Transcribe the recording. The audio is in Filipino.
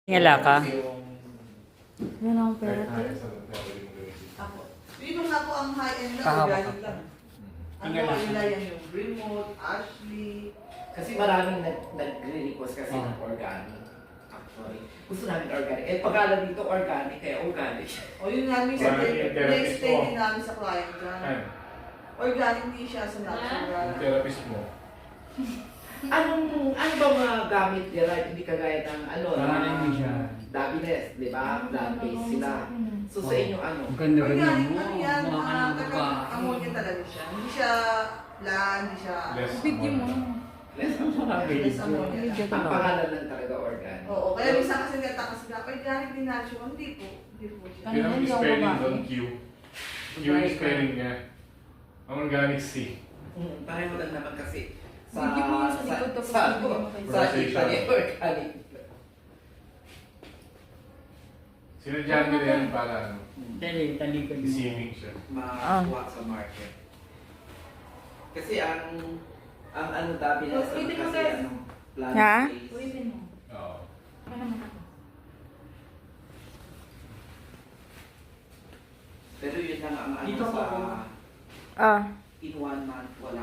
Ngala ka? Yan ang pera to. Ako. Dito nga po ang high-end na Kahaba organic ka. lang. Ang Tingnan lang. nila yan yung remote, Ashley. Kasi maraming nagre-request kasi ng organic. Actually, gusto namin organic. Eh, pag-alam dito organic, kaya organic. O yun nga, minsan Organic yung therapist na-explain mo. din namin sa client dyan. Ano? Organic hindi siya sa natural. Yung therapist mo. ano ba mga gamit nila? Hindi kagaya ng Marami siya. Dabines, di ba? Plant-based sila. So sa inyo ano? Ang ganda-ganda Organic mo. ano yan, Mukha ka ng mukha. ammonia talaga siya. Hindi siya land, hindi siya... Less Video mo. Less Less ammonia lang. Ang pangalan lang talaga organic. Oo, kaya minsan kasi nagtakas na, organic din natin siya. Hindi po. Hindi po siya. Ano Yun ang yan, yung spelling babae? doon, Q. Q yung spelling niya. Ang organic C. Pareho lang naman kasi Video mo yun sa likod, tapos bibigyan mo kayo. sa Italy organic. Sinadyan nila yan para ano, Dali, talikod mo. deceiving siya. Makakuha sa market. Kasi ang ano Dabines Ulitin mo, kasi guys. ano Ha? plant-based. Ulitin mo. Oo. Ano naman ako? Pero yun lang ang ano Dito sa ako. in 1 month wala